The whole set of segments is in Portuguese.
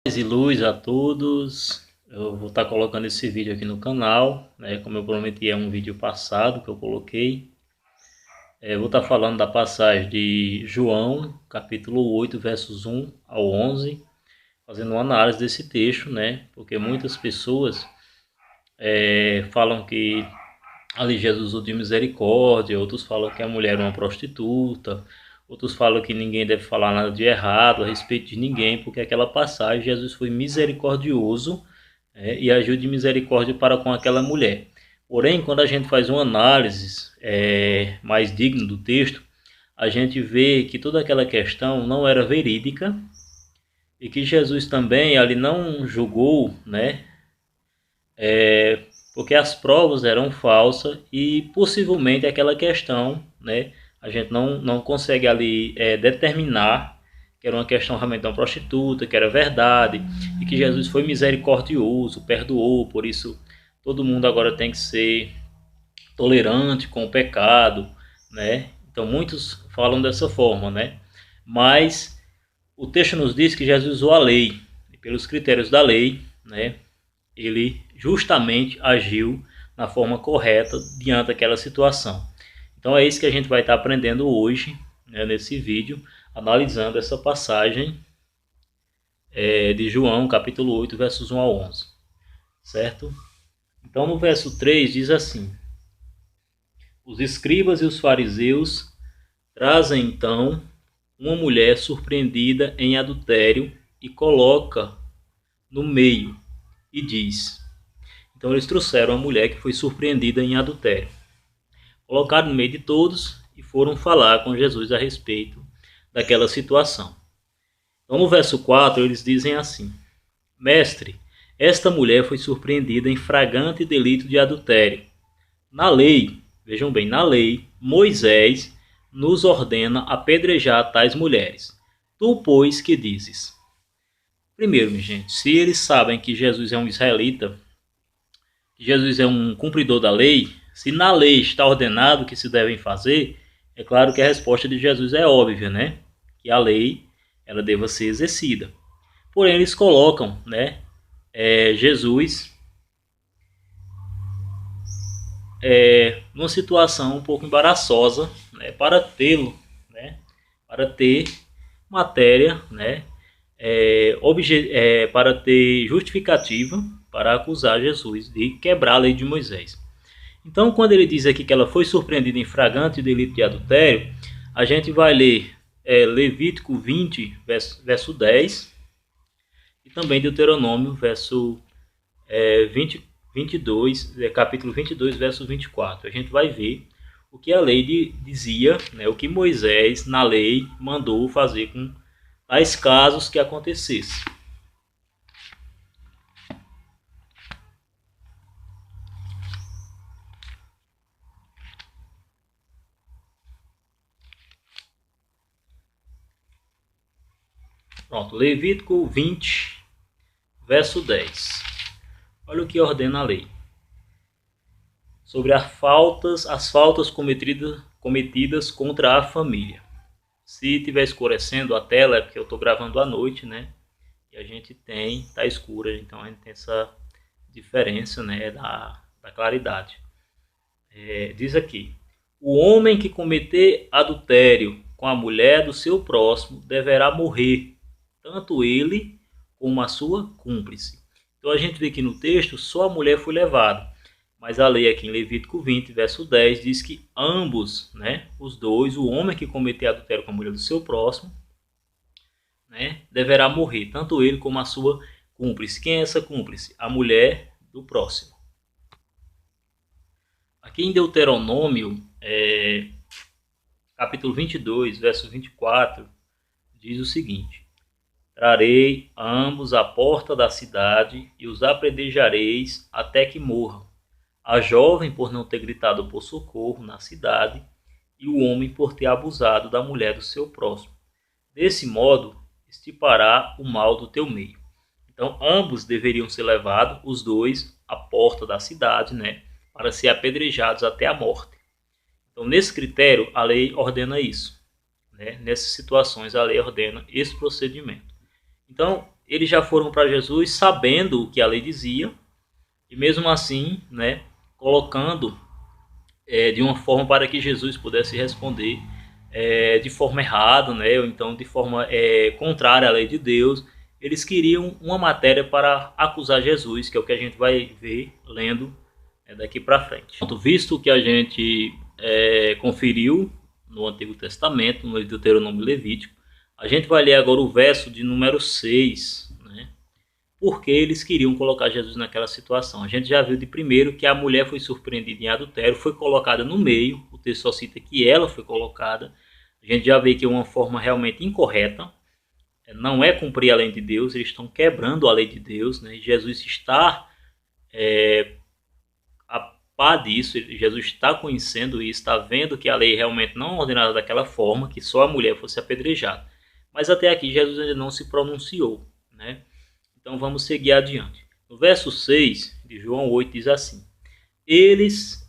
Paz e luz a todos. Eu vou estar colocando esse vídeo aqui no canal, né? Como eu prometi, é um vídeo passado que eu coloquei. Vou estar falando da passagem de João, capítulo 8, versos 1 ao 11, fazendo uma análise desse texto, né? Porque muitas pessoas falam que ali Jesus usou de misericórdia, outros falam que a mulher era uma prostituta, outros falam que ninguém deve falar nada de errado a respeito de ninguém, porque aquela passagem Jesus foi misericordioso e agiu de misericórdia para com aquela mulher. Porém, quando a gente faz uma análise mais digna do texto, a gente vê que toda aquela questão não era verídica e que Jesus também ali não julgou, né, porque as provas eram falsas e possivelmente aquela questão, né, a gente não consegue ali determinar que era uma questão realmente de uma prostituta, que era verdade, e que Jesus foi misericordioso, perdoou, por isso todo mundo agora tem que ser tolerante com o pecado, né? Então muitos falam dessa forma, né? Mas o texto nos diz que Jesus usou a lei, e pelos critérios da lei, né, ele justamente agiu na forma correta diante daquela situação. Então é isso que a gente vai estar aprendendo hoje, né, nesse vídeo, analisando essa passagem de João, capítulo 8, versos 1 ao 11. Certo? Então no verso 3 diz assim: os escribas e os fariseus trazem então uma mulher surpreendida em adultério e coloca no meio e diz. Então eles trouxeram a mulher que foi surpreendida em adultério. Colocaram no meio de todos e foram falar com Jesus a respeito daquela situação. Então no verso 4 eles dizem assim: Mestre, esta mulher foi surpreendida em flagrante delito de adultério. Na lei, vejam bem, na lei, Moisés nos ordena apedrejar tais mulheres. Tu, pois, que dizes? Primeiro, minha gente, se eles sabem que Jesus é um israelita, que Jesus é um cumpridor da lei, se na lei está ordenado o que se devem fazer, é claro que a resposta de Jesus é óbvia, né? Que a lei ela deva ser exercida. Porém, eles colocam, né, Jesus numa situação um pouco embaraçosa, né, para tê-lo, né, para ter matéria, né, para ter justificativa para acusar Jesus de quebrar a lei de Moisés. Então, quando ele diz aqui que ela foi surpreendida em flagrante delito de adultério, a gente vai ler Levítico 20, verso 10, e também Deuteronômio, verso 22, capítulo 22, verso 24. A gente vai ver o que a lei dizia, né, o que Moisés, na lei, mandou fazer com tais casos que acontecesse. Pronto, Levítico 20, verso 10. Olha o que ordena a lei. Sobre as faltas cometidas contra a família. Se estiver escurecendo a tela é porque eu estou gravando à noite, né? E a gente tá escura, então a gente tem essa diferença, né, da claridade. Diz aqui: o homem que cometer adultério com a mulher do seu próximo deverá morrer, tanto ele como a sua cúmplice. Então a gente vê que no texto só a mulher foi levada, mas a lei aqui em Levítico 20, verso 10, diz que ambos, né, os dois, o homem que cometer adultério com a mulher do seu próximo, né, deverá morrer, tanto ele como a sua cúmplice. Quem é essa cúmplice? A mulher do próximo. Aqui em Deuteronômio, capítulo 22, verso 24, diz o seguinte: trarei ambos à porta da cidade e os apedrejareis até que morram, a jovem por não ter gritado por socorro na cidade e o homem por ter abusado da mulher do seu próximo. Desse modo, estipará o mal do teu meio. Então, ambos deveriam ser levados, os dois, à porta da cidade, né, para ser apedrejados até a morte. Então, nesse critério, a lei ordena isso, né? Nessas situações, a lei ordena esse procedimento. Então, eles já foram para Jesus sabendo o que a lei dizia, e mesmo assim, né, colocando de uma forma para que Jesus pudesse responder de forma errada, né, ou então de forma contrária à lei de Deus. Eles queriam uma matéria para acusar Jesus, que é o que a gente vai ver lendo daqui para frente. Visto que a gente conferiu no Antigo Testamento, no Deuteronômio Levítico, a gente vai ler agora o verso de número 6, né? Porque eles queriam colocar Jesus naquela situação. A gente já viu de primeiro que a mulher foi surpreendida em adultério, foi colocada no meio, o texto só cita que ela foi colocada. A gente já vê que é uma forma realmente incorreta, não é cumprir a lei de Deus, eles estão quebrando a lei de Deus, né? Jesus está a par disso, Jesus está conhecendo isso, está vendo que a lei realmente não é ordenada daquela forma, que só a mulher fosse apedrejada. Mas até aqui Jesus ainda não se pronunciou, né? Então vamos seguir adiante. No verso 6 de João 8 diz assim: eles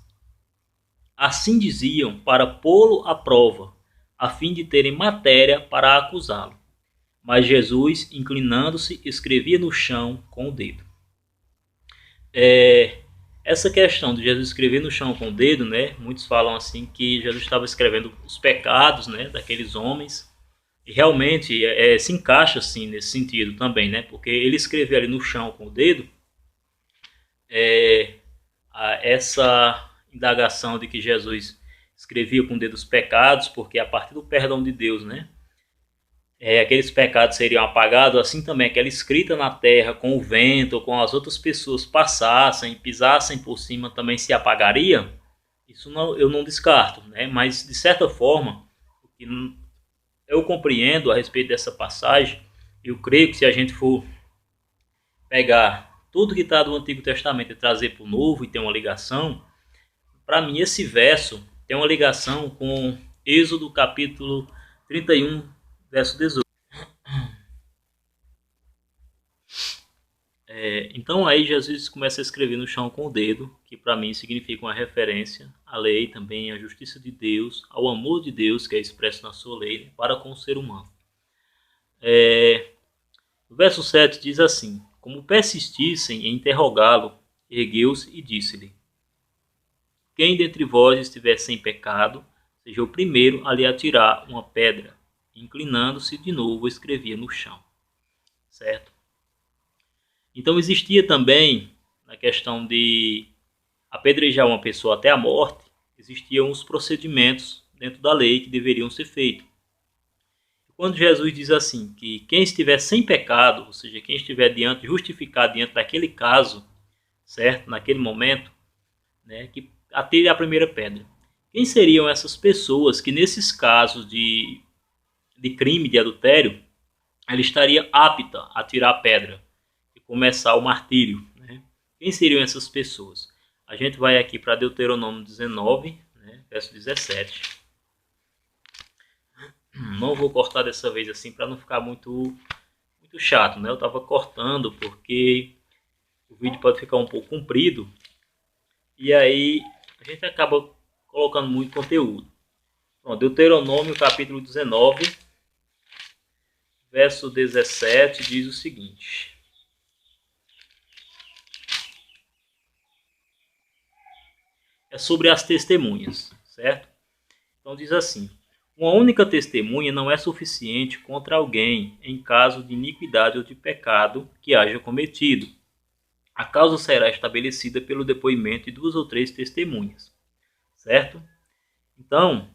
assim diziam para pô-lo à prova, a fim de terem matéria para acusá-lo. Mas Jesus, inclinando-se, escrevia no chão com o dedo. Essa questão de Jesus escrever no chão com o dedo, né? Muitos falam assim que Jesus estava escrevendo os pecados, né, daqueles homens. E realmente se encaixa assim nesse sentido também, né? Porque ele escrever ali no chão com o dedo, essa indagação de que Jesus escrevia com o dedo os pecados, porque a partir do perdão de Deus, né? Aqueles pecados seriam apagados, assim também aquela escrita na terra com o vento, ou com as outras pessoas passassem, pisassem por cima, também se apagaria. Isso não, eu não descarto, né? Mas de certa forma, o que eu compreendo a respeito dessa passagem, eu creio que se a gente for pegar tudo que está do Antigo Testamento e trazer para o Novo e ter uma ligação, para mim esse verso tem uma ligação com Êxodo capítulo 31, verso 18. Então aí Jesus começa a escrever no chão com o dedo, que para mim significa uma referência à lei, também à justiça de Deus, ao amor de Deus que é expresso na sua lei para com o ser humano. O verso 7 diz assim: como persistissem em interrogá-lo, ergueu-se e disse-lhe: quem dentre vós estiver sem pecado, seja o primeiro a lhe atirar uma pedra. Inclinando-se de novo, escrevia no chão. Certo? Então existia também, na questão de apedrejar uma pessoa até a morte, existiam os procedimentos dentro da lei que deveriam ser feitos. Quando Jesus diz assim, que quem estiver sem pecado, ou seja, quem estiver justificado diante daquele caso, certo? Naquele momento, né, que atire a primeira pedra. Quem seriam essas pessoas que nesses casos de crime, de adultério, ela estaria apta a tirar a pedra e começar o martírio, né? Quem seriam essas pessoas? A gente vai aqui para Deuteronômio 19, né, verso 17. Não vou cortar dessa vez assim para não ficar muito chato, né? Eu estava cortando porque o vídeo pode ficar um pouco comprido e aí a gente acaba colocando muito conteúdo. Bom, Deuteronômio capítulo 19, verso 17 diz o seguinte: é sobre as testemunhas, certo? Então diz assim: uma única testemunha não é suficiente contra alguém em caso de iniquidade ou de pecado que haja cometido. A causa será estabelecida pelo depoimento de 2 ou 3 testemunhas, certo? Então,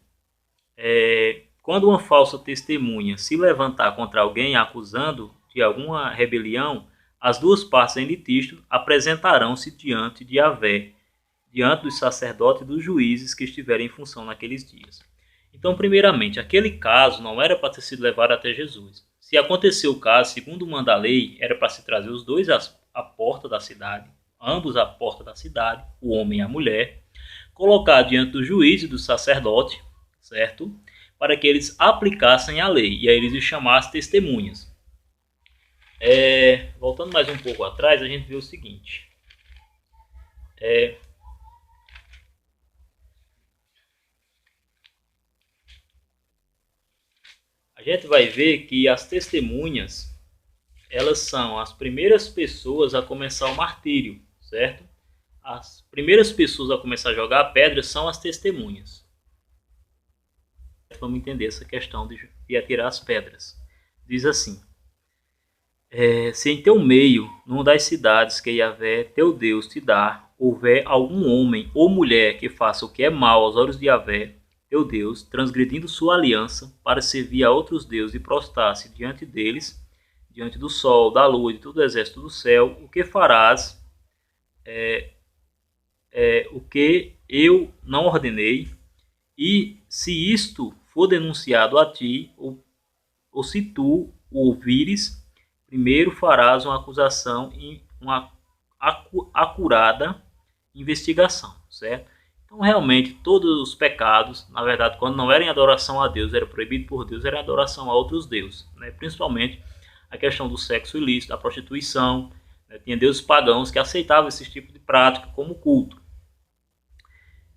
quando uma falsa testemunha se levantar contra alguém acusando de alguma rebelião, as duas partes em litígio apresentarão-se diante de Yahvé, diante dos sacerdotes e dos juízes que estiverem em função naqueles dias. Então, primeiramente, aquele caso não era para ter sido levado até Jesus. Se aconteceu o caso, segundo o manda a lei, era para se trazer os dois à porta da cidade, ambos à porta da cidade, o homem e a mulher, colocar diante do juiz e do sacerdote, certo? Para que eles aplicassem a lei, e aí eles chamassem testemunhas. Voltando mais um pouco atrás, a gente vê o seguinte. A gente vai ver que as testemunhas, elas são as primeiras pessoas a começar o martírio, certo? As primeiras pessoas a começar a jogar a pedra são as testemunhas. Vamos entender essa questão de atirar as pedras. Diz assim: se em teu meio, numa das cidades que Yahvé, teu Deus, te dá, houver algum homem ou mulher que faça o que é mal aos olhos de Yahvé, teu Deus, transgredindo sua aliança para servir a outros deuses e prostrar-se diante deles, diante do sol, da lua e de todo o exército do céu, o que farás o que eu não ordenei, e se isto for denunciado a ti, ou se tu o ouvires, primeiro farás uma acusação e uma acurada investigação, certo? Então, realmente, todos os pecados, na verdade, quando não eram em adoração a Deus, era proibido por Deus, era adoração a outros deuses, né? Principalmente a questão do sexo ilícito, da prostituição, né? Tinha deuses pagãos que aceitavam esse tipo de prática como culto.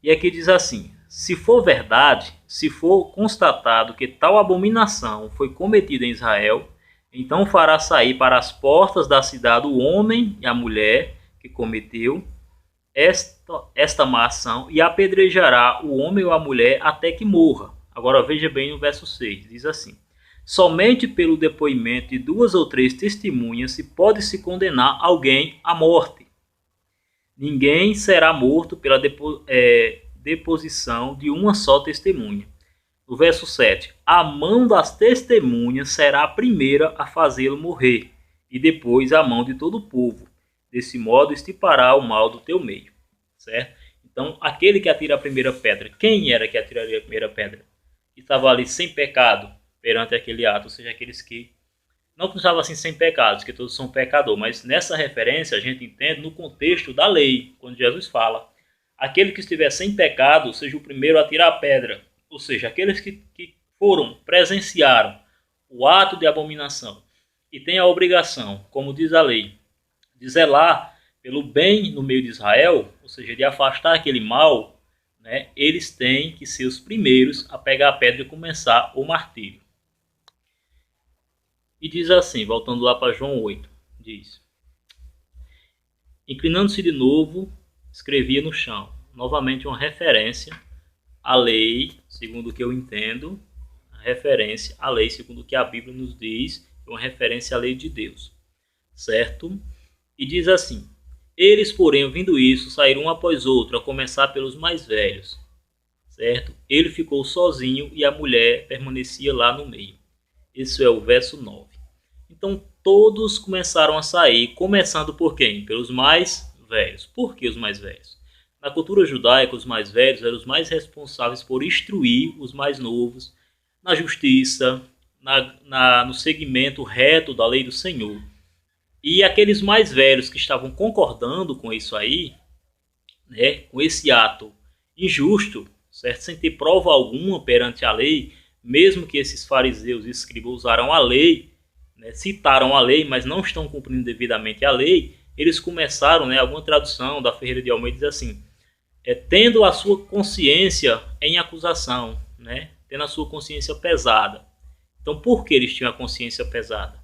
E aqui diz assim: se for verdade, se for constatado que tal abominação foi cometida em Israel, então fará sair para as portas da cidade o homem e a mulher que cometeu esta má ação e apedrejará o homem ou a mulher até que morra. Agora veja bem no verso 6, diz assim: somente pelo depoimento de 2 ou 3 testemunhas se pode se condenar alguém à morte. Ninguém será morto pela deposição de uma só testemunha. No verso 7, a mão das testemunhas será a primeira a fazê-lo morrer, e depois a mão de todo o povo. Desse modo estipará o mal do teu meio. Certo? Então, aquele que atira a primeira pedra, quem era que atiraria a primeira pedra? Que estava ali sem pecado perante aquele ato, ou seja, aqueles que não estavam assim sem pecados, que todos são pecadores, mas nessa referência a gente entende no contexto da lei, quando Jesus fala: aquele que estiver sem pecado seja o primeiro a tirar a pedra, ou seja, aqueles que presenciaram o ato de abominação e têm a obrigação, como diz a lei, de zelar pelo bem no meio de Israel, ou seja, de afastar aquele mal, né, eles têm que ser os primeiros a pegar a pedra e começar o martírio. E diz assim, voltando lá para João 8, diz: inclinando-se de novo, escrevia no chão. Novamente uma referência à lei, segundo o que eu entendo, a referência à lei, segundo o que a Bíblia nos diz, é uma referência à lei de Deus, certo? E diz assim: eles, porém, ouvindo isso, saíram um após outro, a começar pelos mais velhos, certo? Ele ficou sozinho e a mulher permanecia lá no meio. Esse é o verso 9. Então, todos começaram a sair, começando por quem? Pelos mais velhos. Por que os mais velhos? Na cultura judaica, os mais velhos eram os mais responsáveis por instruir os mais novos na justiça, no segmento reto da lei do Senhor. E aqueles mais velhos que estavam concordando com isso aí, né, com esse ato injusto, certo? Sem ter prova alguma perante a lei, mesmo que esses fariseus e escribas usaram a lei, né, citaram a lei, mas não estão cumprindo devidamente a lei, eles começaram, né, alguma tradução da Ferreira de Almeida diz assim: tendo a sua consciência em acusação, né, tendo a sua consciência pesada. Então, por que eles tinham a consciência pesada?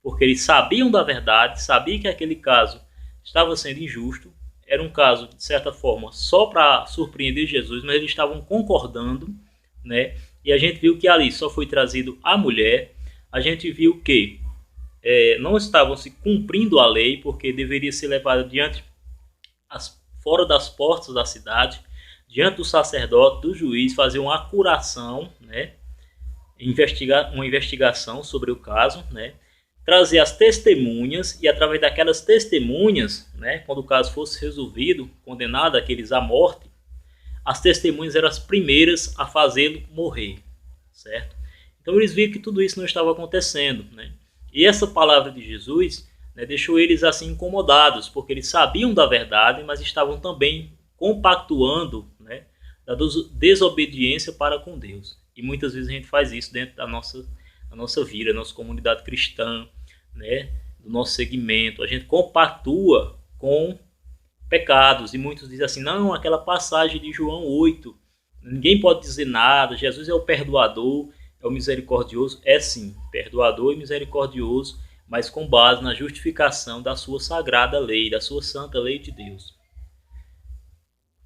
Porque eles sabiam da verdade, sabiam que aquele caso estava sendo injusto, era um caso, de certa forma, só para surpreender Jesus, mas eles estavam concordando, né? E a gente viu que ali só foi trazido a mulher, a gente viu que não estavam se cumprindo a lei, porque deveria ser levada diante, fora das portas da cidade, diante do sacerdote, do juiz, fazer uma acuração, né? Uma investigação sobre o caso, né? Trazer as testemunhas e através daquelas testemunhas, né, quando o caso fosse resolvido, condenado aqueles à morte, as testemunhas eram as primeiras a fazê-lo morrer, certo? Então eles viram que tudo isso não estava acontecendo, né? E essa palavra de Jesus, né, deixou eles assim incomodados, porque eles sabiam da verdade, mas estavam também compactuando, né, da desobediência para com Deus. E muitas vezes a gente faz isso dentro da nossa vida, da nossa comunidade cristã, né, do nosso segmento. A gente compactua com pecados e muitos dizem assim: não, aquela passagem de João 8, ninguém pode dizer nada, Jesus é o perdoador, é o misericordioso. É sim, perdoador e misericordioso, mas com base na justificação da sua sagrada lei, da sua santa lei de Deus.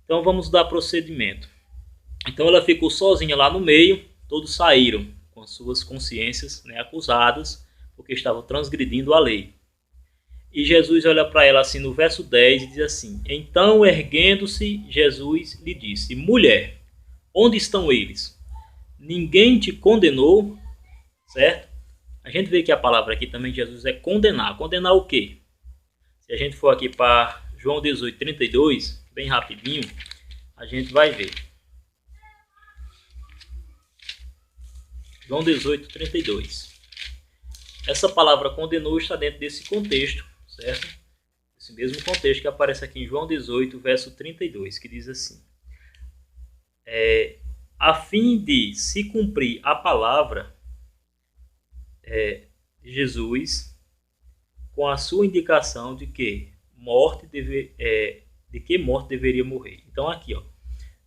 Então vamos dar procedimento. Então ela ficou sozinha lá no meio, todos saíram com as suas consciências, né, acusadas, porque estavam transgredindo a lei. E Jesus olha para ela assim no verso 10 e diz assim: então, erguendo-se, Jesus lhe disse: mulher, onde estão eles? Ninguém te condenou? Certo? A gente vê que a palavra aqui também de Jesus é condenar. Condenar o quê? Se a gente for aqui para João 18:32, bem rapidinho, a gente vai ver. João 18:32. Essa palavra condenou está dentro desse contexto, certo? Esse mesmo contexto que aparece aqui em João 18, verso 32, que diz assim: a fim de se cumprir a palavra de Jesus, com a sua indicação de que morte deveria morrer. Então aqui, ó,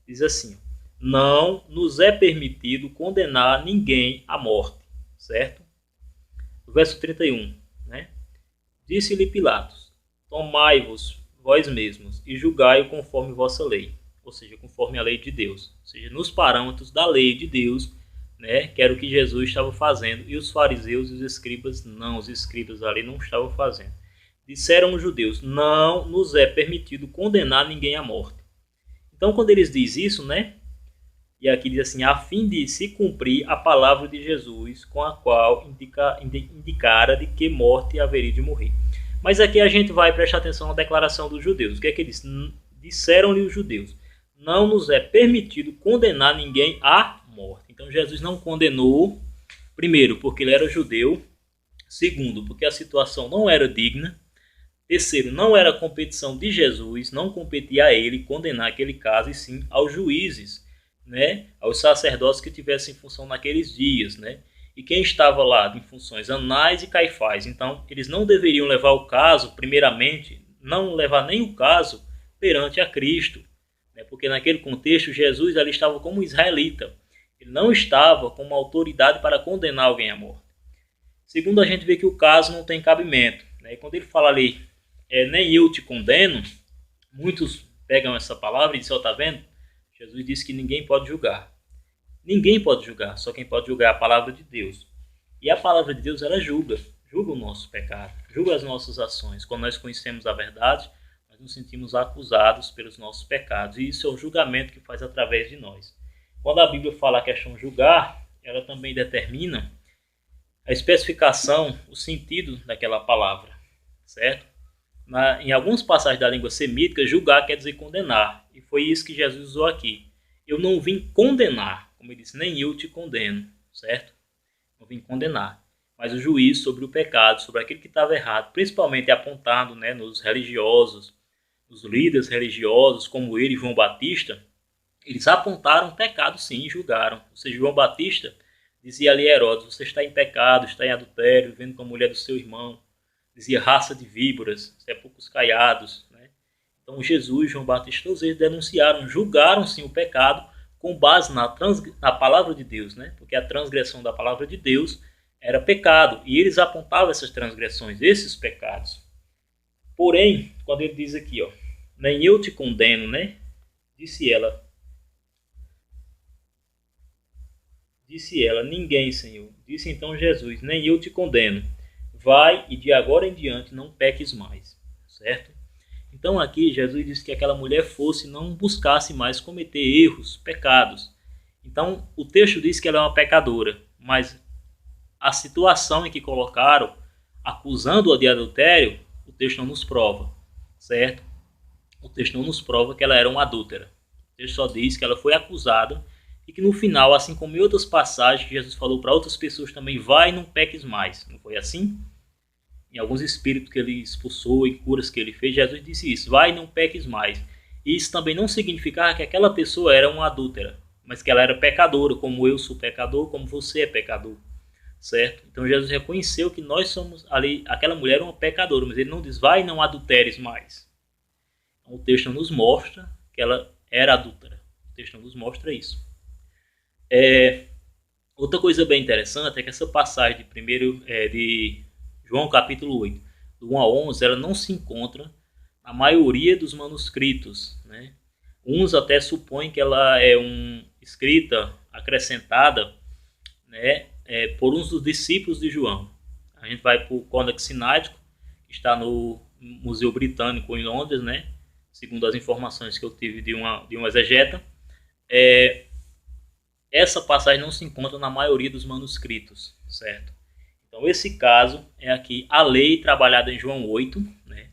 diz assim: não nos é permitido condenar ninguém à morte, certo? No verso 31, né? Disse-lhe Pilatos: tomai-vos vós mesmos e julgai-o conforme vossa lei, ou seja, conforme a lei de Deus, ou seja, nos parâmetros da lei de Deus, né? Que era o que Jesus estava fazendo, e os fariseus e os escribas não, os escribas ali não estavam fazendo. Disseram os judeus: não nos é permitido condenar ninguém à morte. Então, quando eles dizem isso, né? E aqui diz assim: a fim de se cumprir a palavra de Jesus, com a qual indicara de que morte haveria de morrer. Mas aqui a gente vai prestar atenção na declaração dos judeus. O que é que eles disseram-lhe os judeus? Não nos é permitido condenar ninguém à morte. Então Jesus não condenou, primeiro, porque ele era judeu. Segundo, porque a situação não era digna. Terceiro, não era competição de Jesus, não competia a ele condenar aquele caso, e sim aos juízes, né, aos sacerdotes que tivessem função naqueles dias, né, e quem estava lá em funções, Anás e Caifás. Então eles não deveriam levar o caso, primeiramente, não levar nem o caso perante a Cristo, né, porque naquele contexto Jesus ali estava como israelita, ele não estava como autoridade para condenar alguém à morte. Segundo, a gente vê que o caso não tem cabimento, né, e quando ele fala ali, nem eu te condeno, muitos pegam essa palavra e dizem: tá vendo? Jesus disse que ninguém pode julgar. Ninguém pode julgar, só quem pode julgar é a palavra de Deus. E a palavra de Deus, ela julga o nosso pecado, julga as nossas ações. Quando nós conhecemos a verdade, nós nos sentimos acusados pelos nossos pecados. E isso é o julgamento que faz através de nós. Quando a Bíblia fala a questão julgar, ela também determina a especificação, o sentido daquela palavra, certo? Em algumas passagens da língua semítica, julgar quer dizer condenar. E foi isso que Jesus usou aqui. Eu não vim condenar, como ele disse, nem eu te condeno, certo? Não vim condenar. Mas o juízo sobre o pecado, sobre aquilo que estava errado, principalmente apontado, né, nos religiosos, nos líderes religiosos, como ele e João Batista, eles apontaram pecado sim e julgaram. Ou seja, João Batista dizia ali a Herodes: você está em pecado, está em adultério, vivendo com a mulher do seu irmão. Dizia: raça de víboras, sepulcros caiados, né? Então Jesus, João Batista, todos eles denunciaram, julgaram sim o pecado com base na palavra de Deus, né? Porque a transgressão da palavra de Deus era pecado, e eles apontavam essas transgressões, esses pecados. Porém, quando ele diz aqui, ó, nem eu te condeno, né? Disse ela, ninguém, Senhor. Disse então Jesus: nem eu te condeno. Vai e de agora em diante não peques mais, certo? Então aqui Jesus disse que aquela mulher fosse, não buscasse mais cometer erros, pecados. Então o texto diz que ela é uma pecadora, mas a situação em que colocaram, acusando-a de adultério, o texto não nos prova, certo? O texto não nos prova que ela era uma adúltera. O texto só diz que ela foi acusada e que no final, assim como em outras passagens que Jesus falou para outras pessoas também: vai e não peques mais. Não foi assim? Em alguns espíritos que ele expulsou e curas que ele fez, Jesus disse isso: vai e não peques mais. E isso também não significava que aquela pessoa era uma adúltera, mas que ela era pecadora, como eu sou pecador, como você é pecador, certo? Então Jesus reconheceu que nós somos ali, aquela mulher era uma pecadora, mas ele não diz: vai e não adulteres mais. Então, o texto nos mostra que ela era adúltera. O texto nos mostra isso. Outra coisa bem interessante é que essa passagem de João capítulo 8, do 1 a 11, ela não se encontra na maioria dos manuscritos, né? Uns até supõem que ela é escrita acrescentada, né, por uns dos discípulos de João. A gente vai para o Codex Sinático, que está no Museu Britânico em Londres, né? Segundo as informações que eu tive de um exegeta, essa passagem não se encontra na maioria dos manuscritos, certo? Então esse caso é aqui a lei trabalhada em João 8, né?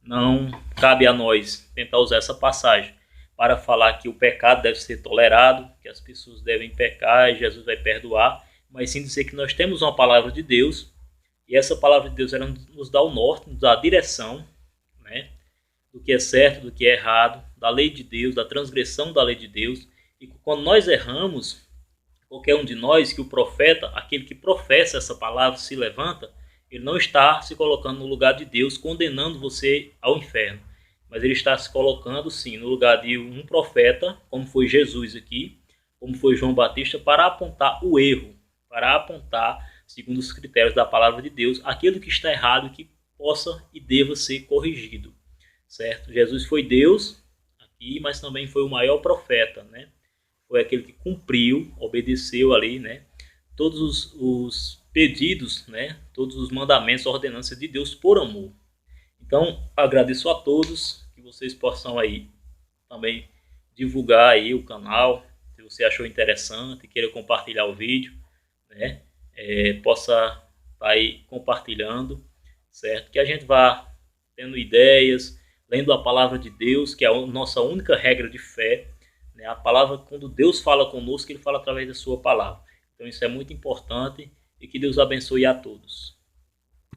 Não cabe a nós tentar usar essa passagem para falar que o pecado deve ser tolerado, que as pessoas devem pecar e Jesus vai perdoar, mas sim dizer que nós temos uma palavra de Deus e essa palavra de Deus ela nos dá o norte, nos dá a direção, né, do que é certo, do que é errado, da lei de Deus, da transgressão da lei de Deus. E quando nós erramos, qualquer um de nós, que o profeta, aquele que professa essa palavra, se levanta, ele não está se colocando no lugar de Deus, condenando você ao inferno, mas ele está se colocando, sim, no lugar de um profeta, como foi Jesus aqui, como foi João Batista, para apontar o erro, para apontar, segundo os critérios da palavra de Deus, aquilo que está errado, que possa e deva ser corrigido, certo? Jesus foi Deus aqui, mas também foi o maior profeta, né? Foi aquele que cumpriu, obedeceu ali, né, todos os pedidos, né, todos os mandamentos, ordenanças de Deus por amor. Então, agradeço a todos, que vocês possam aí também divulgar aí o canal, se você achou interessante, queira compartilhar o vídeo, né, possa estar aí compartilhando, certo? Que a gente vá tendo ideias, lendo a palavra de Deus, que é a nossa única regra de fé, né? A palavra, quando Deus fala conosco, ele fala através da sua palavra. Então isso é muito importante e que Deus abençoe a todos.